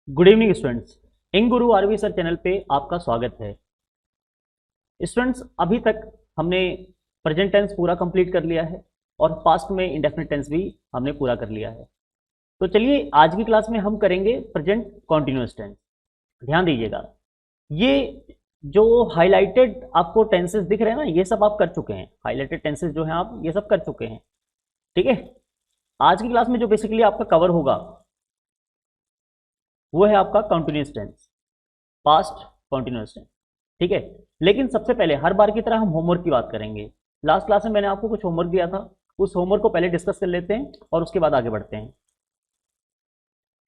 Good evening students. इन गुरु RV sir channel पे आपका स्वागत है। स्टूडेंट्स, अभी तक हमने प्रेजेंट टेंस पूरा कंप्लीट कर लिया है और पास्ट में इंडेफिनिट टेंस भी हमने पूरा कर लिया है। तो चलिए आज की क्लास में हम करेंगे प्रेजेंट कॉन्टिन्यूअस टेंस। ध्यान दीजिएगा, ये जो हाईलाइटेड आपको टेंसेस दिख रहे हैं ना, ये सब आप कर चुके हैं। हाईलाइटेड टेंसेस जो हैं आप ये सब कर चुके हैं, ठीक है। आज की क्लास में जो बेसिकली आपका कवर होगा वो है आपका continuous tense, past continuous tense, ठीक है। लेकिन सबसे पहले हर बार की तरह हम होमवर्क की बात करेंगे। लास्ट क्लास में मैंने आपको कुछ होमवर्क दिया था, उस होमवर्क को पहले डिस्कस कर लेते हैं और उसके बाद आगे बढ़ते हैं।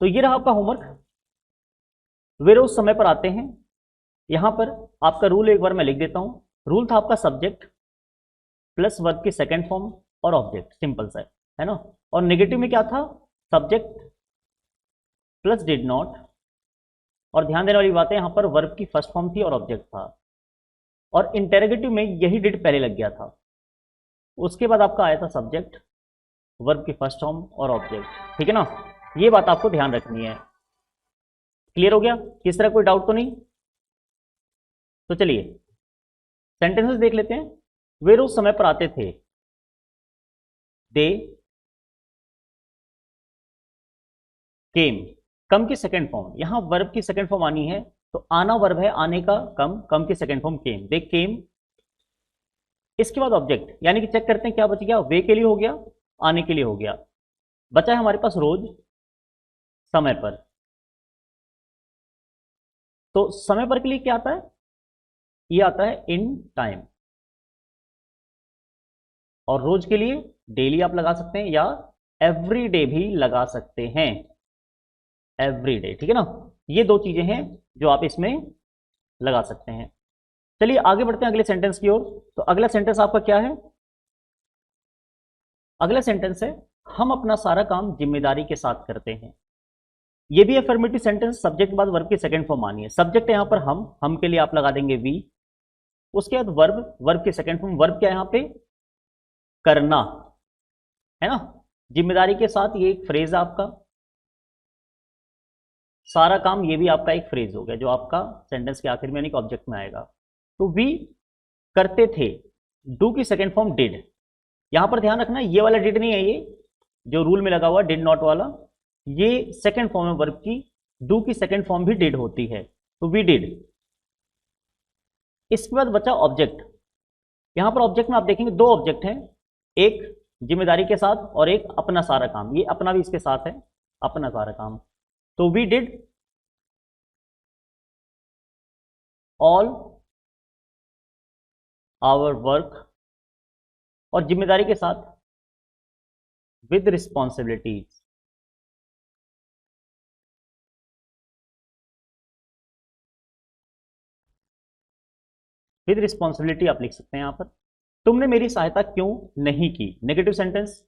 तो ये रहा आपका होमवर्क। वे रोज समय पर आते हैं। यहां पर आपका रूल एक बार मैं लिख देता हूं। रूल था आपका सब्जेक्ट प्लस वर्ब की सेकेंड फॉर्म और ऑब्जेक्ट, सिंपल सा है ना। और नेगेटिव में क्या था? सब्जेक्ट प्लस डिड नॉट, और ध्यान देने वाली बात है यहां पर वर्ब की फर्स्ट फॉर्म थी और ऑब्जेक्ट था। और इंटेरोगेटिव में यही डिड पहले लग गया था। उसके बाद आपका आया था सब्जेक्ट, वर्ब की फर्स्ट फॉर्म और ऑब्जेक्ट, ठीक है ना। ये बात आपको ध्यान रखनी है। क्लियर हो गया? किस तरह कोई डाउट तो नहीं? तो चलिए सेंटेंसेस देख लेते हैं। वे रोज समय पर आते थे। दे केम, कम की सेकेंड फॉर्म, यहां वर्ब की सेकेंड फॉर्म आनी है। तो आना वर्ब है, आने का कम, कम की सेकेंड फॉर्म केम, दे केम। इसके बाद ऑब्जेक्ट, यानी कि चेक करते हैं क्या बच गया। वे के लिए हो गया, आने के लिए हो गया, बचा है हमारे पास रोज, समय पर। तो समय पर के लिए क्या आता है? ये आता है इन टाइम। और रोज के लिए डेली आप लगा सकते हैं या एवरी डे भी लगा सकते हैं, एवरी डे, ठीक है ना। ये दो चीजें हैं जो आप इसमें लगा सकते हैं। चलिए आगे बढ़ते हैं अगले सेंटेंस की ओर। तो अगला सेंटेंस आपका क्या है? अगला सेंटेंस है हम अपना सारा काम जिम्मेदारी के साथ करते हैं। ये भी अफर्मेटिव सेंटेंस, सब्जेक्ट के बाद वर्ब की सेकंड फॉर्म आनी है। सब्जेक्ट है यहां पर हम के लिए आप लगा देंगे वी। उसके बाद वर्ब, वर्ब की सेकंड फॉर्म, वर्ब क्या है यहां पे? करना, है ना। जिम्मेदारी के साथ, ये एक फ्रेज है आपका। सारा काम, ये भी आपका एक फ्रेज हो गया जो आपका सेंटेंस के आखिर में यानी कि ऑब्जेक्ट में आएगा। तो वी करते थे, डू की सेकंड फॉर्म डिड। यहां पर ध्यान रखना ये वाला डिड नहीं है, ये जो रूल में लगा हुआ डिड नॉट वाला, ये सेकंड फॉर्म है वर्ब की। डू की सेकंड फॉर्म भी डिड होती है, तो वी डिड। इसके बाद बचा ऑब्जेक्ट। यहां पर ऑब्जेक्ट में आप देखेंगे दो ऑब्जेक्ट हैं, एक जिम्मेदारी के साथ और एक अपना सारा काम। ये अपना भी इसके साथ है, अपना सारा काम। तो we did all our work, और जिम्मेदारी के साथ विद रिस्पॉन्सिबिलिटीज। विद रिस्पॉन्सिबिलिटी आप लिख सकते हैं यहां पर। तुमने मेरी सहायता क्यों नहीं की, नेगेटिव सेंटेंस।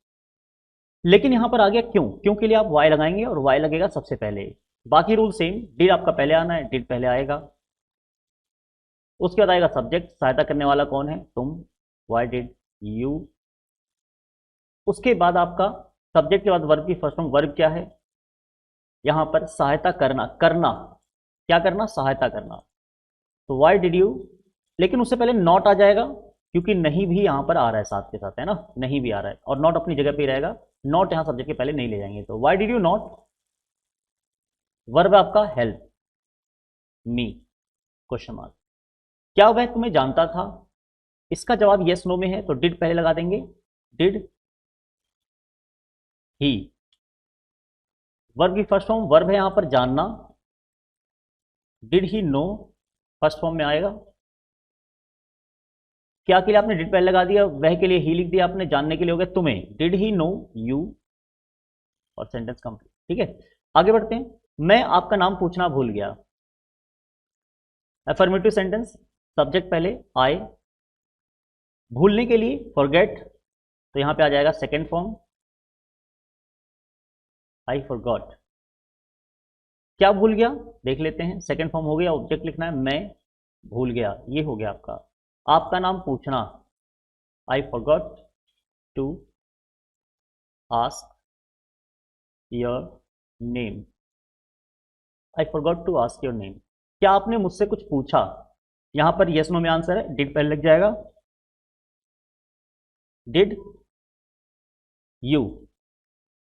लेकिन यहां पर आ गया क्यों, क्यों के लिए आप वाई लगाएंगे और वाई लगेगा सबसे पहले। बाकी रूल सेम, डिड आपका पहले आना है, डिड पहले आएगा। उसके बाद आएगा सब्जेक्ट, सहायता करने वाला कौन है? तुम, वाई डिड यू। उसके बाद आपका सब्जेक्ट के बाद वर्ब की फर्स्ट फॉर्म, वर्ब क्या है यहां पर? सहायता करना, करना क्या करना? सहायता करना। तो वाई डिड यू, लेकिन उससे पहले नॉट आ जाएगा क्योंकि नहीं भी यहां पर आ रहा है साथ के साथ, है ना। नहीं भी आ रहा है और नॉट अपनी जगह पे ही रहेगा। नॉट यहां सब्जेक्ट के पहले नहीं ले जाएंगे, तो why did you not. Verb आपका हेल्प मी, क्वेश्चन मार्क। क्या वह तुम्हें जानता था? इसका जवाब यस नो में है, तो डिड पहले लगा देंगे, डिड ही। वर्ब की फर्स्ट फॉर्म, वर्ब है यहां पर जानना, did he know first form में आएगा। क्या के लिए आपने डिड पहले लगा दिया, वह के लिए ही लिख दिया आपने, जानने के लिए हो गया तुम्हें, डिड ही नो यू, और सेंटेंस कंप्लीट, ठीक है। आगे बढ़ते हैं। मैं आपका नाम पूछना भूल गया, अफर्मेटिव सेंटेंस, सब्जेक्ट पहले आई, भूलने के लिए फॉरगेट, तो यहां पे आ जाएगा सेकेंड फॉर्म आई फॉरगॉट। क्या भूल गया देख लेते हैं, सेकेंड फॉर्म हो गया, ऑब्जेक्ट लिखना है, मैं भूल गया, ये हो गया आपका। आपका नाम पूछना, I forgot to ask your name. I forgot to ask your name, क्या आपने मुझसे कुछ पूछा? यहां पर यस नो में आंसर है, डिड पहले लग जाएगा। Did you,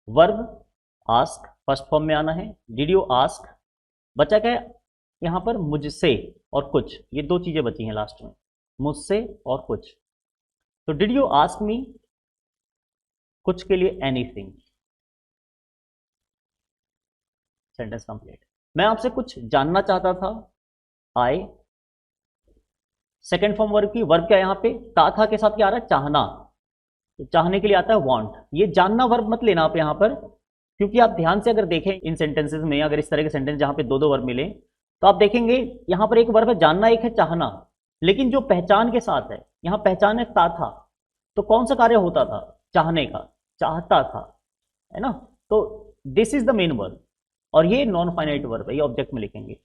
verb ask first form में आना है। डिड यू आस्क, बचा क्या है यहां पर? मुझसे और कुछ, ये दो चीजें बची हैं लास्ट में, मुझसे और कुछ। तो डिड यू आस्क मी, कुछ के लिए एनीथिंग, सेंटेंस कंप्लीट। मैं आपसे कुछ जानना चाहता था, आई। सेकेंड फॉर्म वर्ब की, वर्ब क्या यहां पे? था के साथ क्या आ रहा है? चाहना, तो चाहने के लिए आता है वांट। ये जानना वर्ब मत लेना आप यहां पर, क्योंकि आप ध्यान से अगर देखें इन सेंटेंसेस में, अगर इस तरह के सेंटेंस जहां पे दो दो वर्ब मिले, तो आप देखेंगे यहां पर एक वर्ब है जानना, एक है चाहना, लेकिन जो पहचान के साथ है, यहां पहचान है था, तो कौन सा कार्य होता था? चाहने का, चाहता था, है ना? तो this is the main verb, और ये नॉन फाइनाइट वर्ब है, ये ऑब्जेक्ट में लिखेंगे।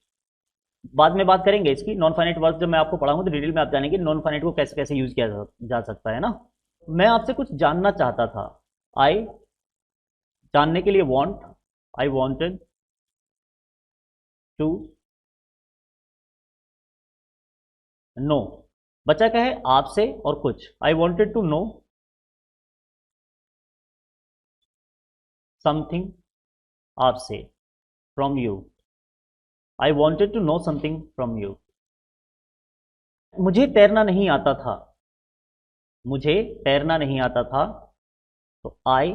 बाद में बात करेंगे इसकी, नॉन फाइनाइट वर्ब जब मैं आपको पढ़ाऊंगा तो डिटेल में आप जानेंगे नॉन फाइनाइट को कैसे कैसे यूज किया जा सकता है ना। मैं आपसे कुछ जानना चाहता था, आई, जानने के लिए want, I wanted to know. बचा क्या है? आपसे और कुछ, I wanted to know something आपसे, from you, I wanted to know something from you. मुझे तैरना नहीं आता था, मुझे तैरना नहीं आता था, तो I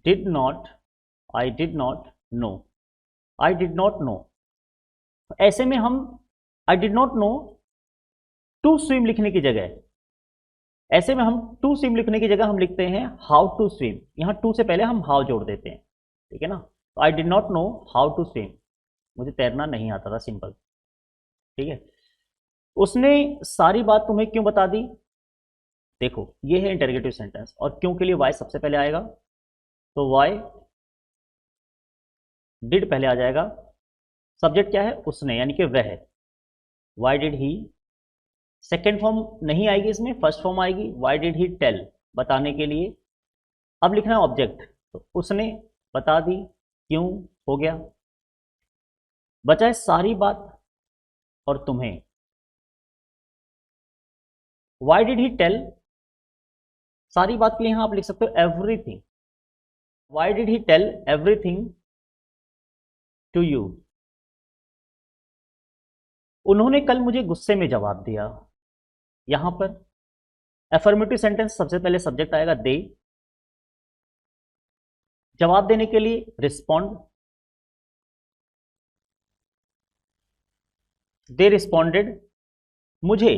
did not, I did not know, I did not know. ऐसे में हम I did not know to swim लिखने की जगह, ऐसे में हम टू स्विम लिखने की जगह हम लिखते हैं हाउ टू स्विम। यहां टू से पहले हम हाउ जोड़ देते हैं, ठीक है ना? तो I did not know how to swim, मुझे तैरना नहीं आता था, सिंपल, ठीक है। उसने सारी बात तुम्हें क्यों बता दी? देखो ये है इंटरोगेटिव सेंटेंस, और क्यों के लिए वाई सबसे पहले आएगा, तो वाई डिड पहले आ जाएगा। सब्जेक्ट क्या है? उसने, यानी कि वह, Y did he. Second form नहीं आएगी इसमें, फर्स्ट फॉर्म आएगी, वाई डिड ही टेल, बताने के लिए। अब लिखना है ऑब्जेक्ट, तो उसने बता दी, क्यों हो गया। बचा है सारी बात और तुम्हें, वाई डिड ही टेल, सारी बात के लिए यहां आप लिख सकते हो everything, why did he tell everything to you. उन्होंने कल मुझे गुस्से में जवाब दिया। यहां पर एफर्मेटिव सेंटेंस सबसे पहले सब्जेक्ट आएगा दे, जवाब देने के लिए रिस्पॉन्ड, दे रिस्पॉन्डेड मुझे,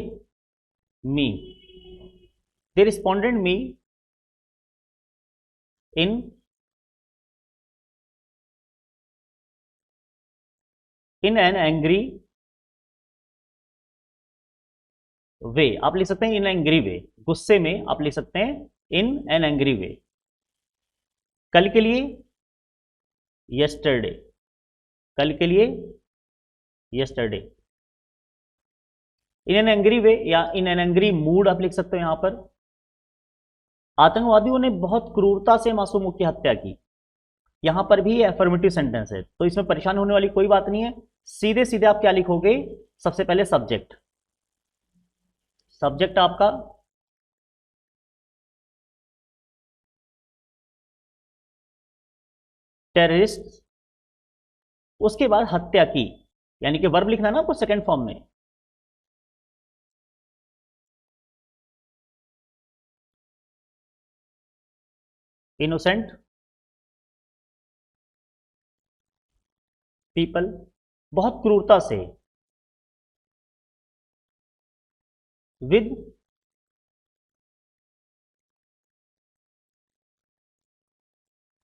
me, they responded me in an angry way. आप लिख सकते हैं इन एंग्री वे, गुस्से में आप लिख सकते हैं इन एन एंग्री वे। कल के लिए यस्टरडे, कल के लिए यस्टरडे। इन एन एंग्री वे या इन एन एंग्री मूड आप लिख सकते हो। यहां पर आतंकवादियों ने बहुत क्रूरता से मासूमों की हत्या की, यहां पर भी एफर्मेटिव सेंटेंस है, तो इसमें परेशान होने वाली कोई बात नहीं है। सीधे सीधे आप क्या लिखोगे? सबसे पहले सब्जेक्ट, सब्जेक्ट आपका टेररिस्ट, उसके बाद हत्या की, यानी कि वर्ब लिखना है ना आपको सेकंड फॉर्म में। इनोसेंट पीपल, बहुत क्रूरता से, विद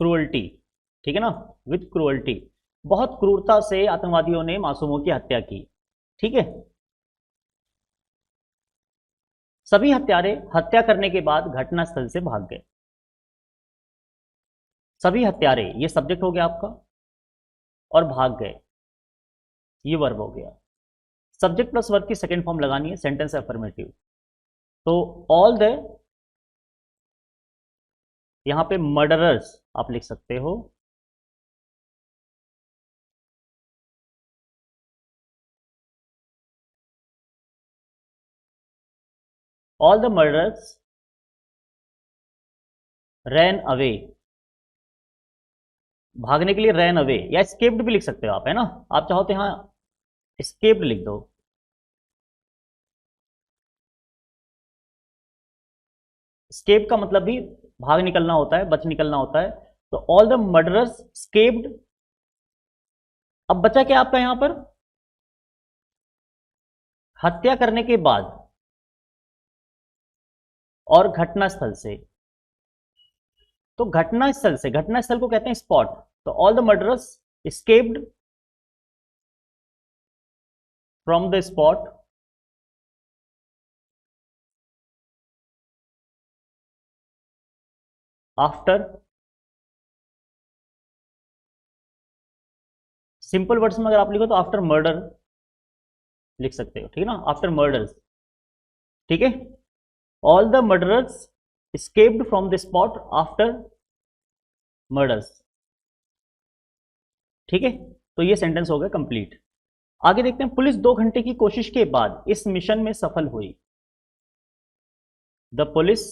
क्रूअल्टी, ठीक है ना? विद क्रूअल्टी, बहुत क्रूरता से आतंकवादियों ने मासूमों की हत्या की, ठीक है। सभी हत्यारे हत्या करने के बाद घटनास्थल से भाग गए। सभी हत्यारे, ये सब्जेक्ट हो गया आपका, और भाग गए, ये वर्ब हो गया। सब्जेक्ट प्लस वर्ब की सेकेंड फॉर्म लगानी है, सेंटेंस अफर्मेटिव। तो ऑल द, यहां पे मर्डरर्स आप लिख सकते हो, all the murderers ran away, भागने के लिए रैन अवे, या एस्केप्ड भी लिख सकते हो आप, है ना, आप चाहो तो यहां एस्केप्ड लिख दो। एस्केप का मतलब भी भाग निकलना होता है, बच निकलना होता है। तो ऑल द मर्डरर्स एस्केप्ड। अब बचा क्या आपका यहां पर, हत्या करने के बाद और घटनास्थल से। तो घटनास्थल से, घटनास्थल को कहते हैं स्पॉट। तो all the murderers escaped from the spot after, simple words में अगर आप लिखो तो आफ्टर मर्डर लिख सकते हो, ठीक है ना, आफ्टर मर्डर्स, ठीक है। All the murderers escaped from the spot after murders, ठीक है। तो ये सेंटेंस हो गया कंप्लीट। आगे देखते हैं, पुलिस 2 घंटे की कोशिश के बाद इस मिशन में सफल हुई। द पुलिस,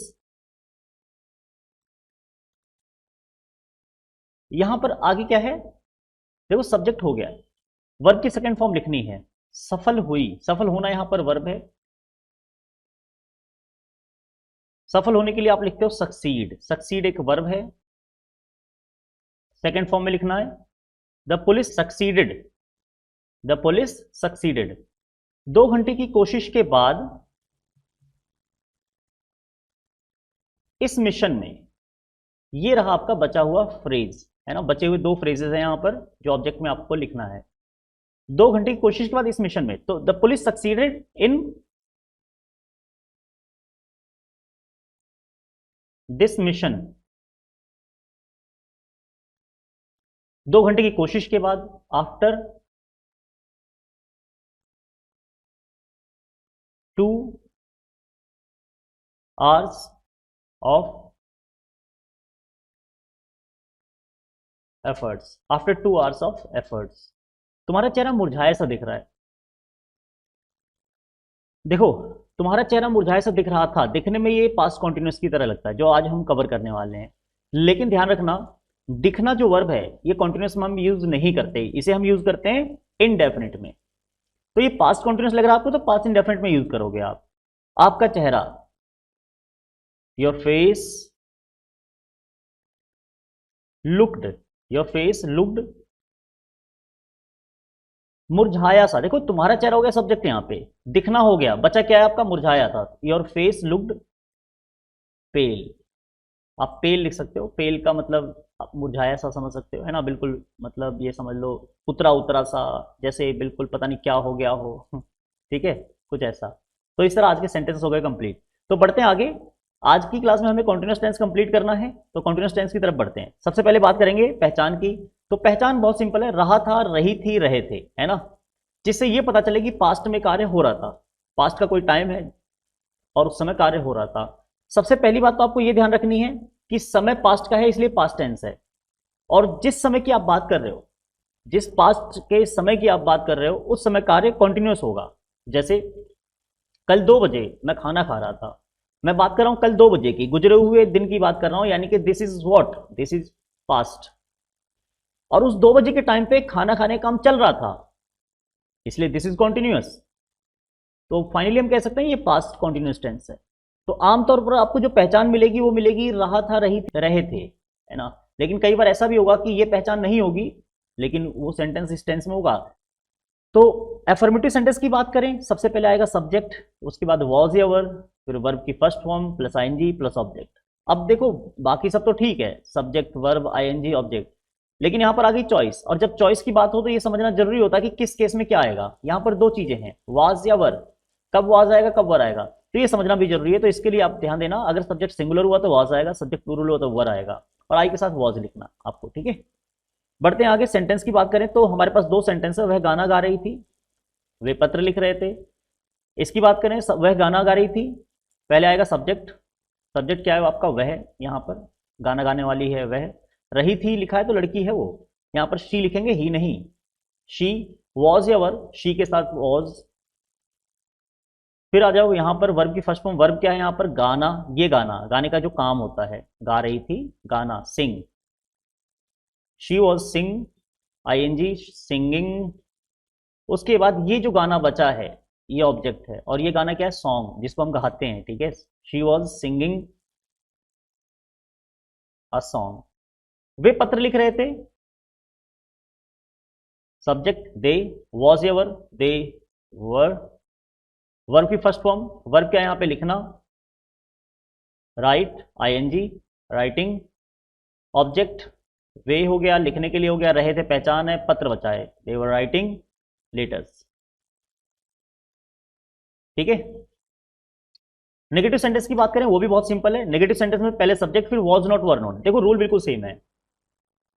यहां पर आगे क्या है, देखो सब्जेक्ट हो गया, वर्ब की सेकंड फॉर्म लिखनी है, सफल हुई, सफल होना यहां पर वर्ब है। सफल होने के लिए आप लिखते हो सक्सीड, सक्सीड एक वर्ब है, सेकंड फॉर्म में लिखना है। The police succeeded, the police succeeded. 2 घंटे की कोशिश के बाद इस मिशन में, ये रहा आपका बचा हुआ फ्रेज, है ना, बचे हुए 2 फ्रेजेस हैं यहां पर जो ऑब्जेक्ट में आपको लिखना है। 2 घंटे की कोशिश के बाद इस मिशन में, तो the police succeeded in this mission. 2 घंटे की कोशिश के बाद, after 2 hours of efforts, after 2 hours of efforts. तुम्हारा चेहरा मुरझाया सा दिख रहा है, देखो तुम्हारा चेहरा मुरझाया सा दिख रहा था, दिखने में ये पास्ट कॉन्टिन्यूस की तरह लगता है जो आज हम कवर करने वाले हैं। लेकिन ध्यान रखना, दिखना जो वर्ब है ये कॉन्टिन्यूस में हम यूज नहीं करते, इसे हम यूज करते हैं इनडेफिनिट में। तो ये पास्ट कॉन्टिन्यूस लग रहा है आपको, तो पास्ट इंडेफिनिट में यूज करोगे आप। आपका चेहरा, your face looked, your face looked मुरझाया सा। देखो तुम्हारा चेहरा हो गया सब्जेक्ट, यहां पे दिखना हो गया, बचा क्या है आपका, मुरझाया था। योर फेस लुक्ड पेल, आप पेल लिख सकते हो, पेल का मतलब आप मुरझाया सा समझ सकते हो, है ना, बिल्कुल मतलब ये समझ लो उतरा उतरा सा, जैसे बिल्कुल पता नहीं क्या हो गया हो ठीक है, कुछ ऐसा। तो इस तरह आज के सेंटेंस हो गए कंप्लीट। तो बढ़ते हैं आगे, आज की क्लास में हमें कॉन्टिन्यूस टेंस कंप्लीट करना है, तो कॉन्टिन्यूस टेंस की तरफ बढ़ते हैं। सबसे पहले बात करेंगे पहचान की। तो पहचान बहुत सिंपल है, रहा था, रही थी, रहे थे, है ना, जिससे ये पता चले कि पास्ट में कार्य हो रहा था, पास्ट का कोई टाइम है और उस समय कार्य हो रहा था। सबसे पहली बात तो आपको ये ध्यान रखनी है कि समय पास्ट का है इसलिए पास्ट टेंस है, और जिस समय की आप बात कर रहे हो, जिस पास्ट के समय की आप बात कर रहे हो उस समय कार्य कॉन्टिन्यूस होगा। जैसे कल 2 बजे मैं खाना खा रहा था, मैं बात कर रहा हूं कल 2 बजे की, गुजरे हुए दिन की बात कर रहा हूं, यानी कि this is what, this is past. और उस 2 बजे के टाइम पे खाना खाने का काम चल रहा था, इसलिए दिस इज कॉन्टिन्यूस। तो फाइनली हम कह सकते हैं ये पास्ट कॉन्टिन्यूस टेंस है। तो आमतौर पर आपको जो पहचान मिलेगी वो मिलेगी रहा था, रही रहे थे, है ना। लेकिन कई बार ऐसा भी होगा कि ये पहचान नहीं होगी, लेकिन वो सेंटेंस इस टेंस में होगा। तो एफर्मेटिव सेंटेंस की बात करें, सबसे पहले आएगा सब्जेक्ट, उसके बाद वॉज या वर, फिर वर्ब की first form plus ING plus object. अब देखो बाकी सब तो ठीक है, सब्जेक्ट वर्ब आईएनजी ऑब्जेक्ट, लेकिन यहां पर आ गई चॉइस, और जब चॉइस की बात हो तो ये समझना जरूरी होता है कि किस केस में क्या आएगा। यहां पर 2 चीजें हैं, वाज या वर, कब वाज आएगा कब वर आएगा, तो ये समझना भी जरूरी है। तो इसके लिए आप ध्यान देना, अगर सब्जेक्ट सिंगुलर हुआ तो वाज आएगा, सब्जेक्ट प्लूरल हुआ तो वर आएगा, और आई के साथ वाज लिखना आपको, ठीक है। बढ़ते हैं आगे, सेंटेंस की बात करें तो हमारे पास 2 सेंटेंस है, वह गाना गा रही थी, वे पत्र लिख रहे थे। इसकी बात करें, वह गाना गा रही थी, पहले आएगा सब्जेक्ट, सब्जेक्ट क्या है आपका, वह, यहां पर गाना गाने वाली है वह। रही थी लिखा है तो लड़की है वो, यहां पर शी लिखेंगे ही नहीं, शी। वॉज या वर, शी के साथ वॉज, फिर आ जाओ यहाँ पर वर्ब की फर्स्ट फॉर्म, वर्ब क्या है यहाँ पर, गाना, ये गाना, गाने का जो काम होता है, गा रही थी, गाना, sing, she was sing, ING, singing. उसके बाद ये जो गाना बचा है ये ऑब्जेक्ट है, और ये गाना क्या है, सॉन्ग, जिसको हम गाते हैं, ठीक है। She was singing a song. वे पत्र लिख रहे थे, subject they, was ever, they were. Verb की फर्स्ट फॉर्म, वर्ब क्या है यहाँ पे, लिखना, write, ING, writing. Object they हो गया, लिखने के लिए हो गया, रहे थे पहचान है, पत्र बचा है, दे वर राइटिंग लेटर्स, ठीक है। नेगेटिव सेंटेंस की बात करें, वो भी बहुत सिंपल है। नेगेटिव सेंटेंस में पहले सब्जेक्ट फिर वॉज नॉट वर नॉट। देखो रूल बिल्कुल सेम है,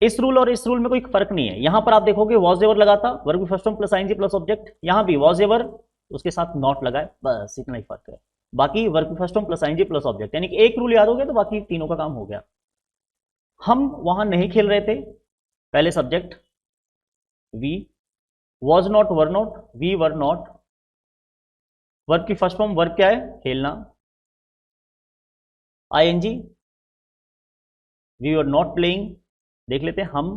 इस रूल और इस रूल में कोई फर्क नहीं है। यहां पर आप देखोगे वॉज एवर लगा था, वर्ब की first form plus ING plus object, यहां भी वॉज एवर उसके साथ नॉट लगा है, बस इतना ही फर्क है। बाकी वर्ब की first form plus ING plus object, यानी कि एक रूल याद हो गया तो बाकी तीनों का काम हो गया। हम वहां नहीं खेल रहे थे, पहले subject we, was not were not, we were not. Verb की फर्स्ट फॉर्म, वर्ब क्या है, खेलना, ING, we were not playing, देख लेते हैं, हम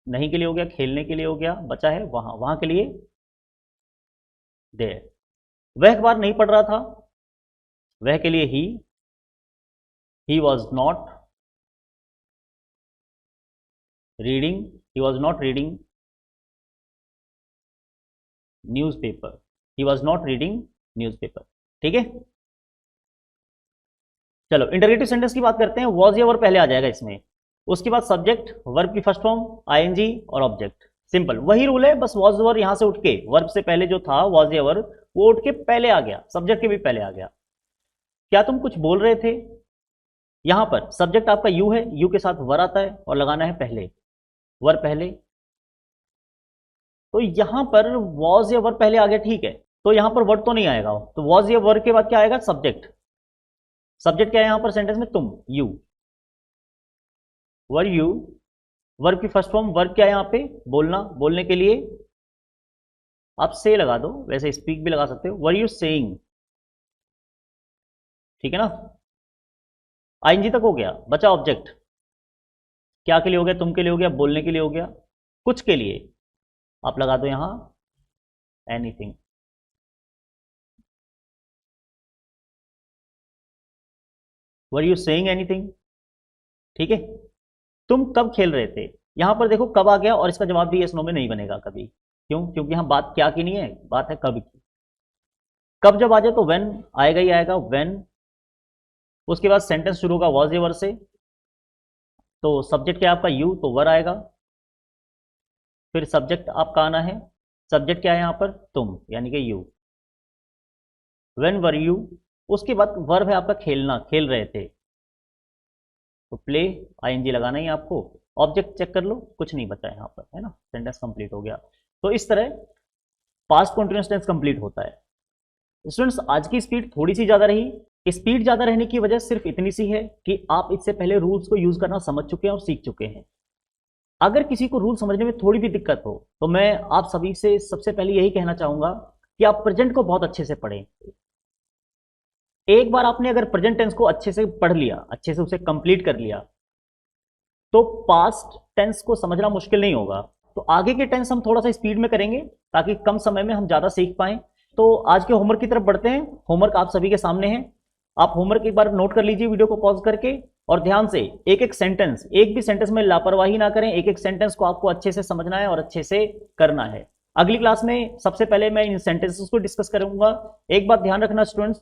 नहीं के लिए हो गया, खेलने के लिए हो गया, बचा है वहां, वहां के लिए देयर। वह अखबार नहीं पढ़ रहा था, वह के लिए he was not reading, he was not reading newspaper, he was not reading newspaper, ठीक है। चलो इंटरगेटिव सेंटेंस की बात करते हैं, वॉज या वर्ब पहले आ जाएगा इसमें, उसके बाद सब्जेक्ट, वर्ब की फर्स्ट फॉर्म, आईएनजी और ऑब्जेक्ट, सिंपल वही रूल है, बस वॉज वर्ब यहां से उठ के, वर्ब से पहले जो था वॉज या वर्ब वो उठ के पहले आ गया, सब्जेक्ट के भी पहले आ गया। क्या तुम कुछ बोल रहे थे, यहां पर सब्जेक्ट आपका यू है, यू के साथ वर आता है और लगाना है पहले, वर पहले, तो यहां पर वॉज या वर्ब पहले आ गया, ठीक है, तो यहां पर वर्ड तो नहीं आएगा, तो वॉज या वर्ब के बाद क्या आएगा, सब्जेक्ट। सब्जेक्ट क्या है यहां पर सेंटेंस में, तुम, यू, वर यू। वर्ब की फर्स्ट फॉर्म, वर्ब क्या है यहां पे, बोलना, बोलने के लिए आप से लगा दो, वैसे स्पीक भी लगा सकते हो, वर यू सेइंग, ठीक है ना। आईएनजी तक हो गया, बचा ऑब्जेक्ट, क्या के लिए हो गया, तुम के लिए हो गया, बोलने के लिए हो गया, कुछ के लिए आप लगा दो यहां anything, were you saying anything, ठीक है। तुम कब खेल रहे थे, यहां पर देखो कब आ गया और इसका जवाब भी यस नो में नहीं बनेगा कभी, क्यों, क्योंकि हम बात क्या की नहीं है, बात है कब की। कब जब आ जाए तो व्हेन आएगा ही आएगा, व्हेन। उसके बाद सेंटेंस शुरू होगा वॉज या वर से, तो सब्जेक्ट क्या है आपका यू, तो वर आएगा, फिर सब्जेक्ट आपका आना है, सब्जेक्ट क्या है यहां पर, तुम, यानी कि यू, व्हेन वर यू। उसके बाद वर्ब है आपका खेलना, खेल रहे थे, तो प्ले, आईएनजी लगाना ही आपको। ऑब्जेक्ट चेक कर लो, कुछ नहीं बचा यहाँ पर, है ना, सेंटेंस कंप्लीट हो गया। तो इस तरह पास्ट कंटीन्यूअस टेंस कंप्लीट होता है। स्टूडेंट्स आज की स्पीड थोड़ी सी ज़्यादा रही, स्पीड ज़्यादा रहने की वजह सिर्फ इतनी सी है कि आप इससे पहले रूल्स को यूज़ करना समझ चुके हैं और सीख चुके हैं। अगर किसी को रूल समझने में थोड़ी भी दिक्कत हो तो मैं आप सभी से सबसे पहले यही कहना चाहूँगा कि आप प्रेजेंट को बहुत अच्छे से पढ़ें। एक बार आपने अगर प्रेजेंट टेंस को अच्छे से पढ़ लिया, अच्छे से उसे कंप्लीट कर लिया, तो पास्ट टेंस को समझना मुश्किल नहीं होगा। तो आगे के टेंस हम थोड़ा सा स्पीड में करेंगे ताकि कम समय में हम ज़्यादा सीख पाएं। तो आज के होमवर्क की तरफ बढ़ते हैं। होमवर्क आप सभी के सामने है, आप होमवर्क एक बार नोट कर लीजिए वीडियो को पॉज करके, और ध्यान से एक एक सेंटेंस, एक भी सेंटेंस में लापरवाही ना करें, एक एक सेंटेंस को आपको अच्छे से समझना है और अच्छे से करना है। अगली क्लास में सबसे पहले मैं इन सेंटेंसेस को डिस्कस करूंगा। एक बात ध्यान रखना स्टूडेंट्स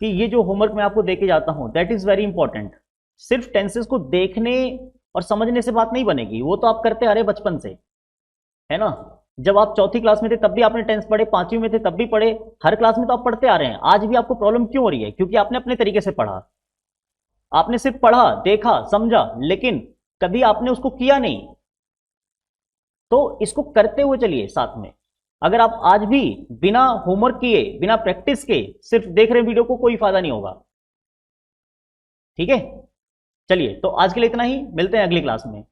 कि ये जो होमवर्क मैं आपको देके जाता हूं दैट इज वेरी इंपॉर्टेंट। सिर्फ टेंसेस को देखने और समझने से बात नहीं बनेगी, वो तो आप करते आ रहे बचपन से, है ना। जब आप चौथी क्लास में थे तब भी आपने टेंस पढ़े, पांचवी में थे तब भी पढ़े, हर क्लास में तो आप पढ़ते आ रहे हैं। आज भी आपको प्रॉब्लम क्यों हो रही है, क्योंकि आपने अपने तरीके से पढ़ा, आपने सिर्फ पढ़ा, देखा, समझा, लेकिन कभी आपने उसको किया नहीं। तो इसको करते हुए चलिए साथ में। अगर आप आज भी बिना होमवर्क किए, बिना प्रैक्टिस के सिर्फ देख रहे वीडियो को, कोई फायदा नहीं होगा, ठीक है। चलिए तो आज के लिए इतना ही, मिलते हैं अगली क्लास में।